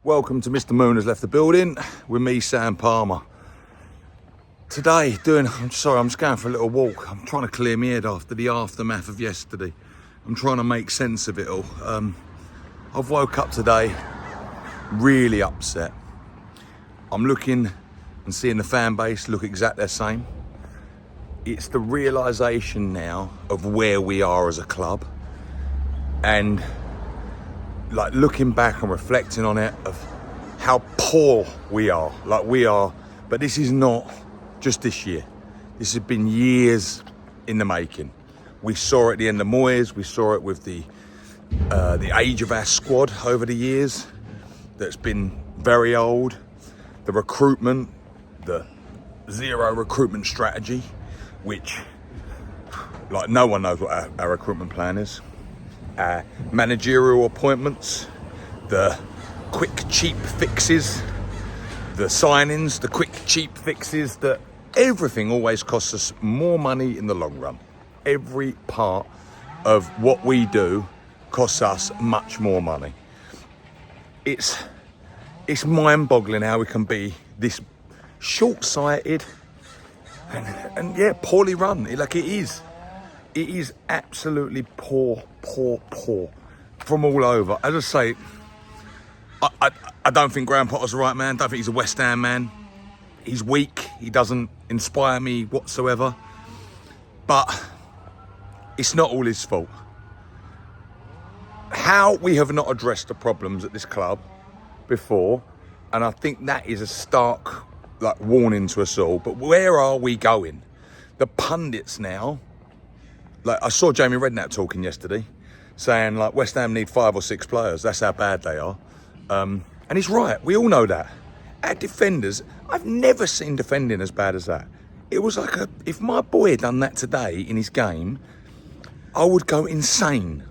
Welcome to Mr. Moon Has Left the Building with me, Sam Palmer. Today, I'm just going for a little walk. I'm trying to clear my head after the aftermath of yesterday. I'm trying to make sense of it all. I've woke up today really upset. I'm looking and seeing the fan base look exactly the same. It's the realisation now of where we are as a club, and like looking back and reflecting on it of how poor we are. But this is not just this year. This has been years in the making. We saw it at the end of Moyes. We saw it with the age of our squad over the years that's been very old. The recruitment, the zero recruitment strategy, which like no one knows what our recruitment plan is. Managerial appointments, the quick cheap fixes, the signings, the quick cheap fixes, that everything always costs us more money in the long run. Every part of what we do costs us much more money. It's mind-boggling how we can be this short-sighted and poorly run. It is. It is absolutely poor from all over. As I say, I don't think Graham Potter's the right man. I don't think he's a West Ham man. He's weak. He doesn't inspire me whatsoever. But it's not all his fault. How we have not addressed the problems at this club before, and I think that is a stark warning to us all. But where are we going? The pundits now, I saw Jamie Redknapp talking yesterday, saying West Ham need 5 or 6 players. That's how bad they are. And he's right. We all know that. Our defenders, I've never seen defending as bad as that. It was if my boy had done that today in his game, I would go insane.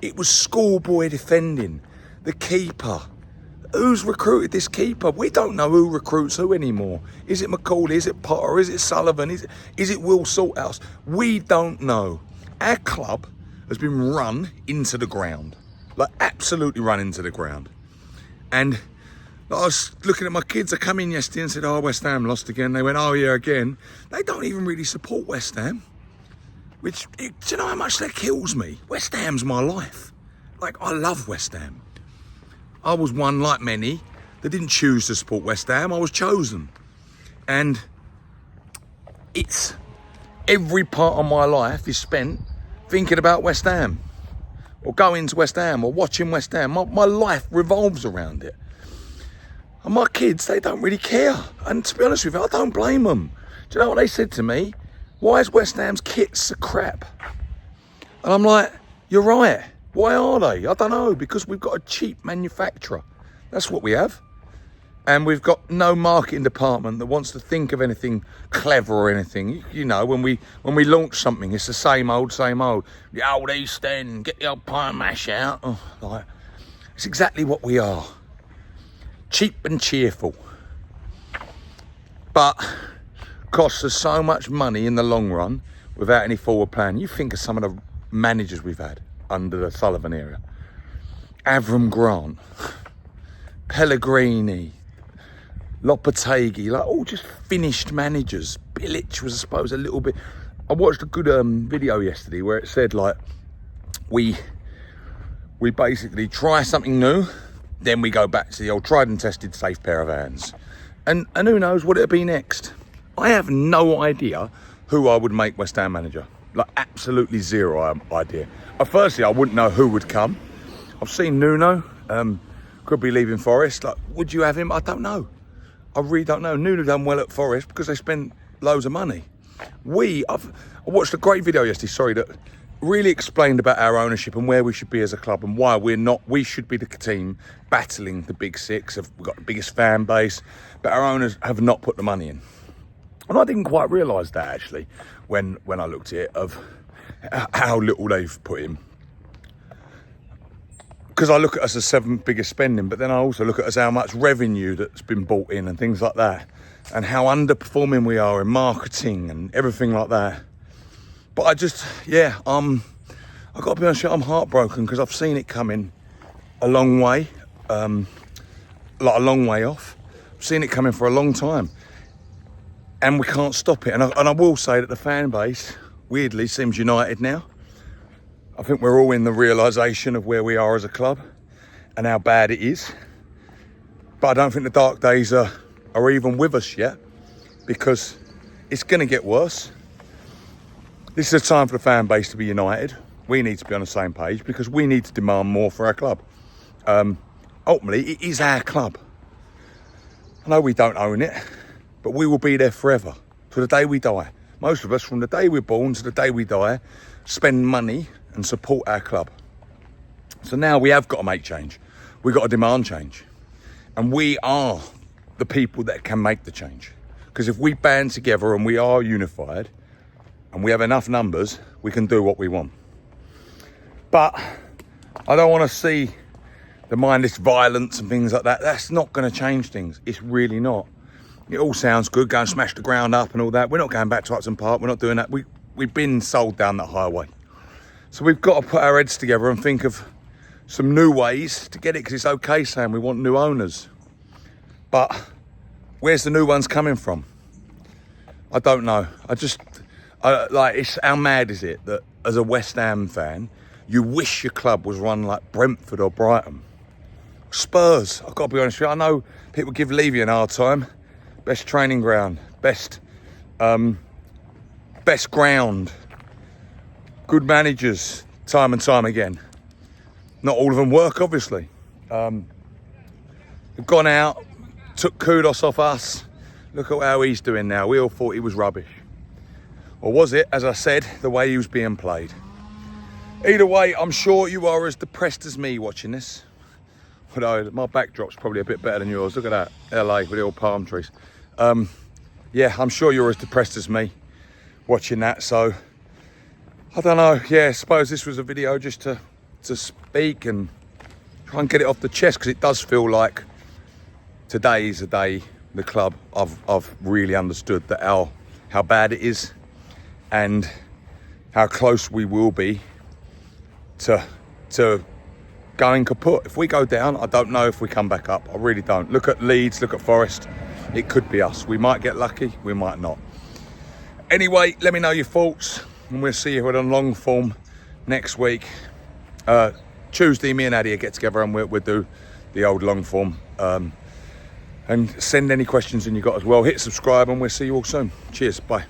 It was schoolboy defending. The keeper. Who's recruited this keeper? We don't know who recruits who anymore. Is it McCauley? Is it Potter? Is it Sullivan? Is it Will Salthouse? We don't know. Our club has been run into the ground. Absolutely run into the ground. And I was looking at my kids. I come in yesterday and said, West Ham lost again. They went, yeah, again. They don't even really support West Ham. Do you know how much that kills me? West Ham's my life. I love West Ham. I was one, like many, that didn't choose to support West Ham. I was chosen. And it's every part of my life is spent thinking about West Ham, or going to West Ham, or watching West Ham. My life revolves around it. And my kids, they don't really care. And to be honest with you, I don't blame them. Do you know what they said to me? Why is West Ham's kit so crap? And I'm like, you're right. Why are they? I don't know, because we've got a cheap manufacturer. That's what we have. And we've got no marketing department that wants to think of anything clever or anything. You know, when we launch something, it's the same old. The old East End, get the old pie and mash out. It's exactly what we are. Cheap and cheerful. But costs us so much money in the long run without any forward plan. You think of some of the managers we've had under the Sullivan era. Avram Grant, Pellegrini, Lopetegui, all just finished managers. Bilic was, I suppose, a little bit. I watched a good video yesterday where it said we basically try something new, then we go back to the old tried and tested safe pair of hands. And who knows what it'll be next. I have no idea who I would make West Ham manager. Absolutely zero idea. Firstly, I wouldn't know who would come. I've seen Nuno, could be leaving Forest. Would you have him? I don't know. I really don't know. Nuno done well at Forest because they spent loads of money. I watched a great video yesterday, that really explained about our ownership and where we should be as a club and why we should be the team battling the big six. We've got the biggest fan base, but our owners have not put the money in. And I didn't quite realise that actually when I looked at it, of how little they've put in. Because I look at us as 7th biggest spending, but then I also look at us how much revenue that's been bought in and things like that, and how underperforming we are in marketing and everything like that. But I've got to be honest with you, I'm heartbroken because I've seen it coming a long way. like a long way off. I've seen it coming for a long time. And we can't stop it. And I will say that the fan base, weirdly, seems united now. I think we're all in the realisation of where we are as a club and how bad it is. But I don't think the dark days are even with us yet, because it's going to get worse. This is a time for the fan base to be united. We need to be on the same page because we need to demand more for our club. Ultimately, it is our club. I know we don't own it, but we will be there forever, to the day we die. Most of us, from the day we're born to the day we die, spend money and support our club. So now we have got to make change. We've got to demand change. And we are the people that can make the change. Because if we band together and we are unified and we have enough numbers, we can do what we want. But I don't want to see the mindless violence and things like that. That's not going to change things. It's really not. It all sounds good, go and smash the ground up and all that. We're not going back to Upton Park. We're not doing that. We've been sold down that highway. So we've got to put our heads together and think of some new ways to get it, because it's okay saying we want new owners. But where's the new ones coming from? I don't know. It's how mad is it that as a West Ham fan, you wish your club was run like Brentford or Brighton. Spurs, I've got to be honest with you. I know people give Levy an hard time. Best training ground, best ground, good managers, time and time again. Not all of them work, obviously. They've gone out, took kudos off us. Look at how he's doing now. We all thought he was rubbish. Or was it, as I said, the way he was being played? Either way, I'm sure you are as depressed as me watching this. Although my backdrop's probably a bit better than yours. Look at that, LA with the old palm trees. Yeah, I'm sure you're as depressed as me watching that. So, I don't know. Yeah, I suppose this was a video just to speak and try and get it off the chest, because it does feel like today is a day the club I've really understood that how bad it is and how close we will be to going kaput. If we go down, I don't know if we come back up. I really don't. Look at Leeds, look at Forest. It could be us. We might get lucky, we might not. Anyway, let me know your thoughts, and we'll see you at a long form next week. Tuesday, me and Addy get together and we'll do the old long form. And send any questions in you got as well. Hit subscribe and we'll see you all soon. Cheers, bye.